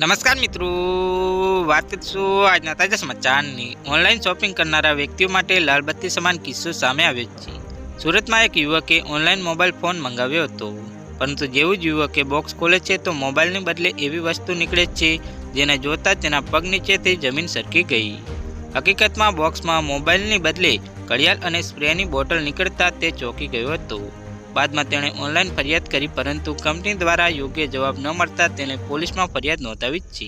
નમસ્કાર મિત્રો, વાત કરીશું આજના તાજા સમાચારની। ઓનલાઈન શોપિંગ કરનારા વ્યક્તિઓ માટે લાલબત્તી સમાન કિસ્સો સામે આવ્યો છે। સુરતમાં એક યુવકે ઓનલાઈન મોબાઈલ ફોન મંગાવ્યો હતો, પરંતુ જેવું જ યુવકે બોક્સ ખોલે છે તો મોબાઈલની બદલે એવી વસ્તુ નીકળે છે જેને જોતા તેના પગ નીચેથી જમીન સરકી ગઈ। હકીકતમાં બોક્સમાં મોબાઈલની બદલે ઘડિયાળ અને સ્પ્રેની બોટલ નીકળતા તે ચોંકી ગયો હતો। બાદમાં તેણે ઓનલાઈન ફરિયાદ કરી, પરંતુ કંપની દ્વારા યોગ્ય જવાબ ન મળતા તેણે પોલીસમાં ફરિયાદ નોંધાવી છે।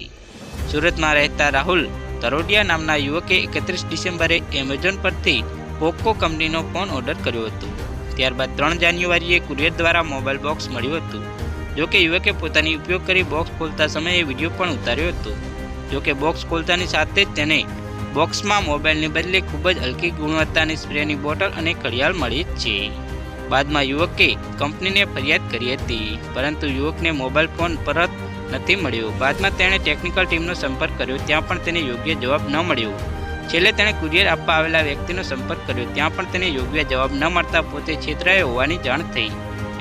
સુરતમાં રહેતા રાહુલ તરોડિયા નામના યુવકે 31 ડિસેમ્બરે એમેઝોન પરથી પોકો કંપનીનો ફોન ઓર્ડર કર્યો હતો। ત્યારબાદ 3 જાન્યુઆરીએ કુરિયર દ્વારા મોબાઈલ બોક્સ મળ્યું હતું। જોકે યુવકે પોતાની ઉપયોગ કરી બોક્સ ખોલતા સમયે વિડીયો પણ ઉતાર્યો હતો। જોકે બોક્સ ખોલતાની સાથે જ તેને બોક્સમાં મોબાઈલની બદલે ખૂબ જ હલકી ગુણવત્તાની સ્પ્રેની બોટલ અને ઘડિયાળ મળી છે। બાદમાં યુવકે કંપનીને ફરિયાદ કરી હતી, પરંતુ યુવકને મોબાઈલ ફોન પરત નથી મળ્યો। બાદમાં તેણે ટેકનિકલ ટીમનો સંપર્ક કર્યો, ત્યાં પણ તેને યોગ્ય જવાબ ન મળ્યો। છેલ્લે તેણે કુરિયર આપવા આવેલા વ્યક્તિનો સંપર્ક કર્યો, ત્યાં પણ તેને યોગ્ય જવાબ ન મળતા પોતે છેતરાયો હોવાની જાણ થઈ।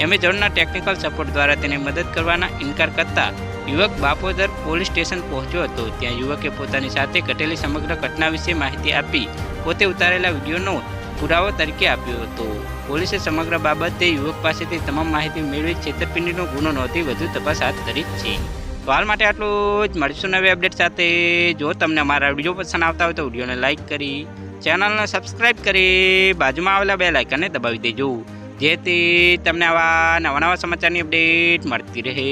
એમેઝોનના ટેકનિકલ સપોર્ટ દ્વારા તેને મદદ કરવાના ઇનકાર કરતા યુવક બાપોદર પોલીસ સ્ટેશન પહોંચ્યો હતો। ત્યાં યુવકે પોતાની સાથે ઘટેલી સમગ્ર ઘટના વિશે માહિતી આપી પોતે ઉતારેલા વિડીયોનો પુરાવો તરીકે આપ્યો હતો। પોલીસે સમગ્ર બાબતે યુવક પાસેથી તમામ માહિતી મેળવી છેતરપિંડીનો ગુનો નોંધી વધુ તપાસ હાથ ધરી છે। તો હાલ માટે આટલું જ, મળીશું નવી અપડેટ સાથે। જો તમને અમારા વિડીયો પસંદ આવતા હોય તો વિડીયોને લાઇક કરી, ચેનલને સબસ્ક્રાઈબ કરી, બાજુમાં આવેલા બેલ આઇકનને દબાવી દેજો, જેથી તમને આવા નવા સમાચારની અપડેટ મળતી રહે।